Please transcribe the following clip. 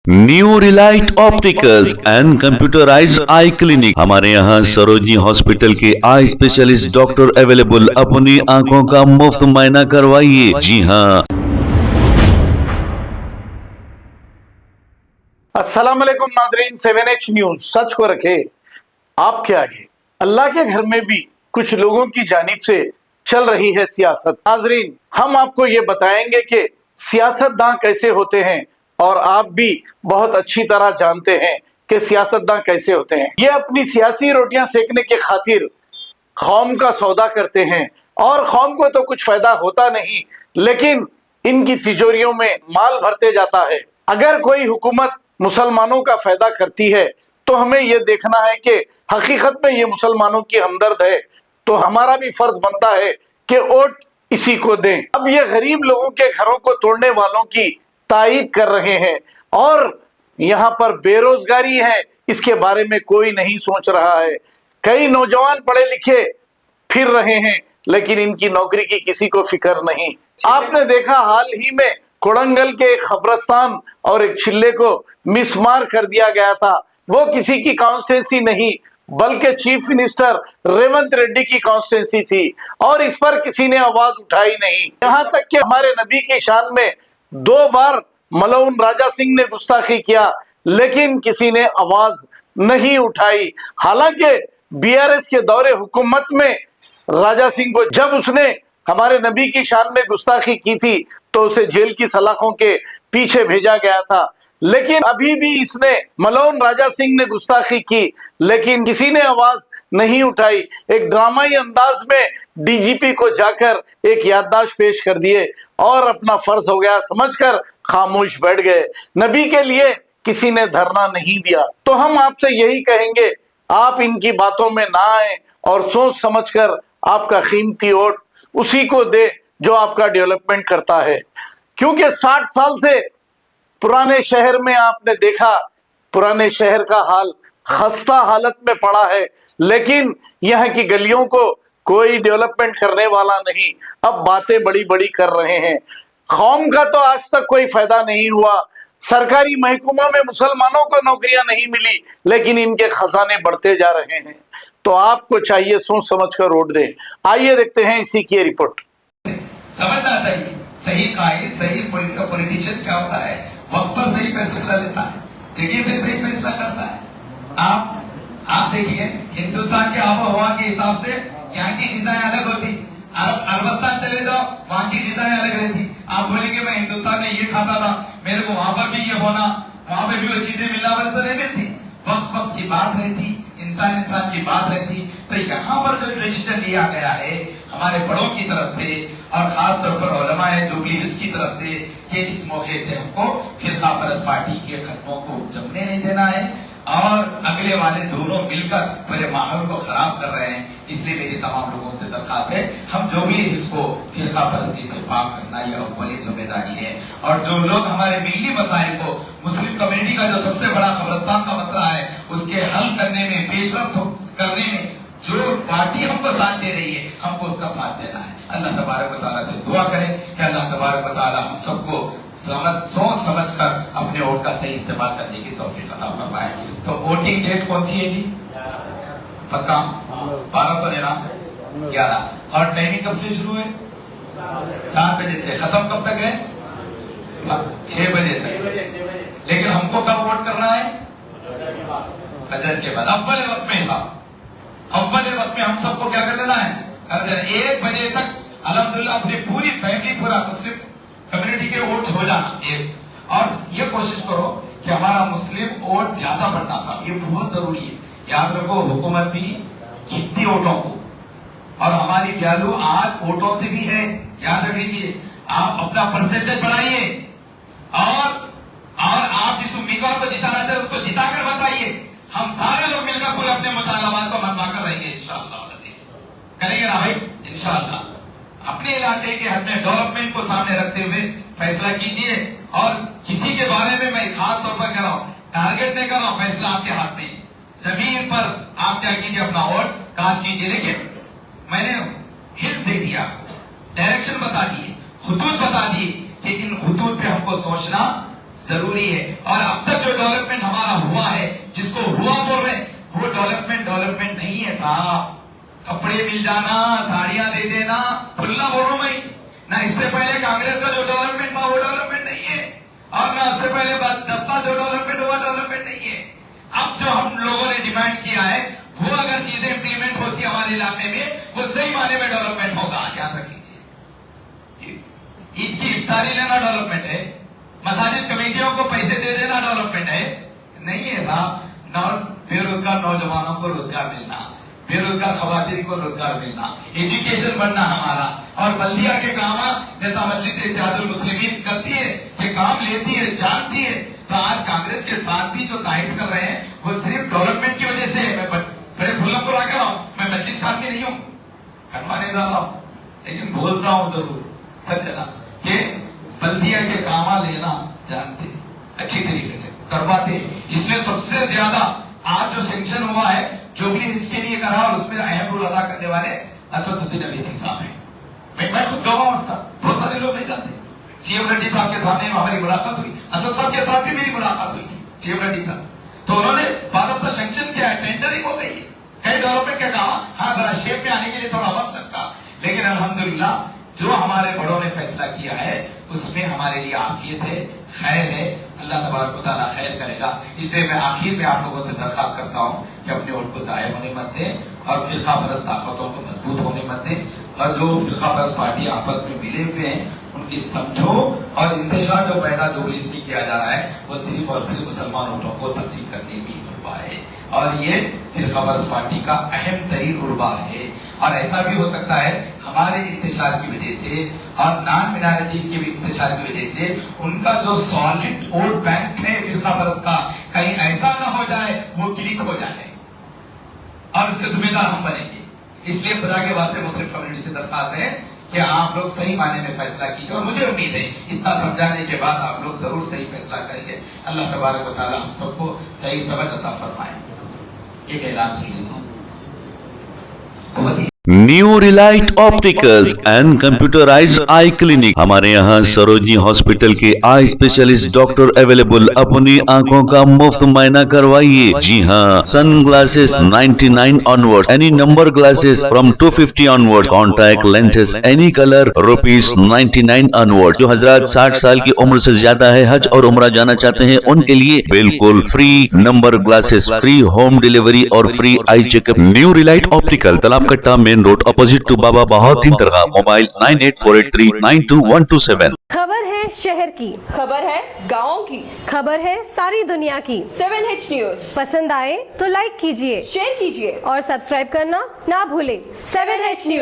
New Relight opticals and computerised I clinic. हमारे यहाँ Sarojini hospital के आई स्पेशलिस्ट डॉक्टर अवेलेबल। अपनी आंखों का मुफ्त मुआयना करवाइए। जी हाँ। अस्सलाम वालेकुम नाज़रीन, 7H न्यूज सच को रखे आपके आगे। अल्लाह के घर में भी कुछ लोगों की जानिब से चल रही है सियासत। नाज़रीन, हम आपको ये बताएंगे कि सियासतदान कैसे होते हैं और आप भी बहुत अच्छी तरह जानते हैं कि सियासतदान कैसे होते हैं। ये अपनी सियासी रोटियां सेकने के खातिर कौम का सौदा करते हैं और कौम को तो कुछ फायदा होता नहीं, लेकिन इनकी तिजोरियों में माल भरते जाता है। अगर कोई हुकूमत मुसलमानों का फायदा करती है तो हमें यह देखना है कि हकीकत में ये मुसलमानों की हमदर्द है, तो हमारा भी फर्ज बनता है कि वोट इसी को दें। अब ये गरीब लोगों के घरों को तोड़ने वालों की तायीद कर रहे हैं और यहाँ पर बेरोजगारी है, इसके बारे में कोई नहीं सोच रहा है। कई नौजवान पढ़े लिखे फिर रहे हैं, लेकिन इनकी नौकरी की किसी को फिक्र नहीं। आपने देखा हाल ही में कोड़ंगल के एक खबरस्तान और एक चिल्ले को मिसमार कर दिया गया था। वो किसी की कॉन्स्टिट्यूंसी नहीं बल्कि चीफ मिनिस्टर रेवंत रेड्डी की कॉन्स्टिट्यूंसी थी और इस पर किसी ने आवाज उठाई नहीं। यहाँ तक कि हमारे नबी की शान में 2 बार मलऊन राजा सिंह ने गुस्ताखी किया, लेकिन किसी ने आवाज नहीं उठाई। हालांकि बीआरएस के दौरे हुकूमत में राजा सिंह को जब उसने हमारे नबी की शान में गुस्ताखी की थी तो उसे जेल की सलाखों के पीछे भेजा गया था, लेकिन अभी भी इसने मलऊन राजा सिंह ने गुस्ताखी की, लेकिन किसी ने आवाज नहीं उठाई। एक ड्रामाई अंदाज में डीजीपी को जाकर एक याददाश्त पेश कर दिए और अपना फर्ज हो गया समझकर खामोश बैठ गए। नबी के लिए किसी ने धरना नहीं दिया। तो हम आपसे यही कहेंगे, आप इनकी बातों में ना आए और सोच समझकर आपका कीमती वोट उसी को दे जो आपका डेवलपमेंट करता है। क्योंकि 60 साल से पुराने शहर में आपने देखा, पुराने शहर का हाल खस्ता हालत में पड़ा है, लेकिन यहाँ की गलियों को कोई डेवलपमेंट करने वाला नहीं। अब बातें बड़ी बड़ी कर रहे हैं। कौम का तो आज तक कोई फायदा नहीं हुआ। सरकारी महकमों में मुसलमानों को नौकरियां नहीं मिली, लेकिन इनके खजाने बढ़ते जा रहे हैं। तो आपको चाहिए सोच समझ कर वोट दें। आइए देखते हैं इसी की रिपोर्ट। समझना चाहिए सही कायद सही पॉलिटिशियन क्या होता है, वक्त पर सही फैसला लेता है, जगह पे सही फैसला करता है। आप देखिए हिंदुस्तान के आबो हवा के हिसाब से यहाँ की डिजाइन अलग होती। अरबस्तान चले जाओ, वहाँ की डिजाइन अलग रहती। आप बोलेंगे मैं हिंदुस्तान में ये खाता था, मेरे को वहां पर भी ये होना, वहां पे भी वो चीजें मिलना वाले तो नहीं मिलती। वक्त की बात रहती, इंसान की बात रहती। तो यहाँ पर जो डिसीजन लिया गया है हमारे बड़ों की तरफ से और खास तौर पर उलमाए जुबली हिल्स की तरफ से कि इस मौके से हमको फिरका परस्त पार्टी के खत्मों को जमने नहीं देना है और अगले वाले दोनों मिलकर पूरे माहौल को खराब कर रहे हैं। इसलिए मेरी तमाम लोगों से दरखास्त है, हम जुबली हिल्स को फिरका परस्ती से पाक करना यह बड़ी जिम्मेदारी है। और जो लोग हमारे मिली मसाइल को, मुस्लिम कम्युनिटी का जो सबसे बड़ा कब्रिस्तान का मसला है उसके हल करने में, पेशरफ्त करने में जो पार्टी हमको साथ दे रही है, हमको उसका साथ देना है। अल्लाह तबारक व तआला से दुआ करें कि अल्लाह तबारक व तआला हम सबको सोच समझ कर अपने वोट का सही इस्तेमाल करने की तौफीक अता फरमाए। तो वोटिंग डेट कौन सी है जी? पक्का 12 तो लेना 11। और टाइमिंग कब से शुरू है? 7 बजे से। खत्म कब तक है? 6 बजे तक। लेकिन हमको कब वोट करना है? फजर के बाद, अव्वल वक्त में था। अव्वल वक्त में हम सबको क्या कर देना है? 1 बजे तक अल्हम्दुलिल्लाह अपनी पूरी फैमिली, पूरा मुस्लिम कम्युनिटी के वोट हो जाना एक। और ये कोशिश करो कि हमारा मुस्लिम वोट ज्यादा बढ़ना, साहब ये बहुत जरूरी है। याद रखो हुकूमत भी कितनी वोटों को, और हमारी वैल्यू आज वोटों से भी है, याद रख लीजिए। आप अपना परसेंटेज बढ़ाइए और आप जिस उम्मीदवार को जिताना चाहते उसको जिताकर बताइए। हम सारे लोग मिलकर कोई अपने मुतालबात को मनवाकर रहेंगे इंशाअल्लाह। करेंगे ना भाई? इंशाअल्लाह। अपने इलाके के हद में डेवलपमेंट को सामने रखते हुए फैसला कीजिए। और किसी के बारे में मैं खास तौर पर कर रहा हूँ, टारगेट नहीं कर रहा हूँ, फैसला आपके हाथ में। जमीन पर आप क्या कीजिए, अपना वोट कास्ट कीजिए। लेकिन मैंने हिंट दे दिया, डायरेक्शन बता दिए, खुतूत बता दिए कि इन खुतूत पे हमको सोचना जरूरी है। और अब तक जो कपड़े मिल जाना, साड़ियां दे देना, खुला बोल रहा हूं मैं ना। इससे पहले कांग्रेस का जो डेवलपमेंट था वो डेवलपमेंट नहीं है, और ना उससे पहले 10 साल जो डेवलपमेंट हुआ डेवलपमेंट नहीं है। अब जो हम लोगों ने डिमांड किया है वो अगर चीजें इंप्लीमेंट होती हमारे इलाके में, वो सही माने में डेवलपमेंट होगा। याद रख लीजिए, ईद की इफ्तारी लेना डेवलपमेंट है, मसाजिद कमेटियों को पैसे दे देना डेवलपमेंट है नहीं है साहब। बेरोजगार नौजवानों को रोजगार मिलना, बेरोजगार खवातीन को रोजगार मिलना, एजुकेशन बढ़ना हमारा, और बल्दिया के काम जैसा मजलिस इत्तेहादुल मुस्लिमीन करती है, ये काम लेती है, जानती है। तो आज कांग्रेस के साथ भी जो तायद कर रहे हैं वो सिर्फ डेवलपमेंट की वजह से है। मैं बड़े खुल्लम को रहा हूं, मैं मजलिस खान में नहीं हूं, कटवा नहीं डाल रहा हूं, लेकिन बोल रहा हूं जरूर समझना कि बल्दिया के काम लेना जानते, अच्छी तरीके से करवाते। इसलिए सबसे ज्यादा आज जो सेंक्शन हुआ है जुबली इसके लिए करा, और उसमें अहम रोल अदा करने वाले असदुद्दीन अवैसी साहब हैं। मैं खुद गवाह हूं उसका, बहुत सारे लोग नहीं जानते। सीएम रेड्डी साहब के सामने हमारी मुलाकात हुई, असद साहब के साथ भी मेरी मुलाकात हुई थी, सीएम रेड्डी साहब। तो उन्होंने बाद ऑफ द सेंक्शन किया है, टेंडरिंग हो गई है, कई डेवलपमेंट के काम। हाँ, जरा शेप में आने के लिए थोड़ा वक्त लगता, लेकिन अल्हम्दुलिल्लाह जो हमारे बड़ों ने फैसला किया है उसमें हमारे लिए आफियत है, खैर है। अल्लाह तबारक व तआला खैर करेगा। इसलिए मैं आखिर में आप लोगों से दरखास्त करता हूं कि अपने वोट को जाया होने मत दें और फिरका परस्त ताकतों को मजबूत होने मत दें, और जो फिरका परस्त पार्टी आपस में मिले हुए हैं उनकी समझो, और इंतशार जो पैदा जुबलीस में किया जा रहा है वो सिर्फ और सिर्फ मुसलमान वोटों को तकसीम करने में उर्बा है, और ये फिरका परस्त पार्टी का अहम तरीन उर्बा है। और ऐसा भी हो सकता है हमारे इंतशार की वजह से और नॉन मिनॉरिटीज के इंतशार की वजह से उनका जो सॉलिड वोट बैंक है फिरका परस्त का, कहीं ऐसा न हो जाए वो क्लिक हो जाए, और उसके जिम्मेदार हम बनेंगे। इसलिए खुदा के वास्ते मुस्लिम कम्युनिटी से दरखास्त है कि आप लोग सही मायने में फैसला कीजिए, और मुझे उम्मीद है इतना समझाने के बाद आप लोग जरूर सही फैसला करेंगे। अल्लाह तबारक व तआला हम सबको सही समझ अता फरमाए। एक ऐलान सुन लीजिए। New Relight opticals and computerised I clinic, हमारे यहाँ सरोजनी हॉस्पिटल के आई स्पेशलिस्ट डॉक्टर अवेलेबल। अपनी आंखों का मुफ्त मायना करवाइए। जी हाँ, sun glasses 99 onward, any number glasses from 250 onward, contact lenses any colour ₹99 onward. जो हजरात 60 साल की उम्र से ज्यादा है, हज और उम्रा जाना चाहते हैं, उनके लिए बिल्कुल free number glasses, free home delivery और free eye checkup. New relight optical, Talab Katta, main road, opposite to Baba Bahauddin Dargah. Mobile 9848392127। खबर है शहर की, खबर है गाँव की, खबर है सारी दुनिया की। 7H न्यूज पसंद आए तो लाइक कीजिए, शेयर कीजिए और सब्सक्राइब करना ना भूलें। 7H news.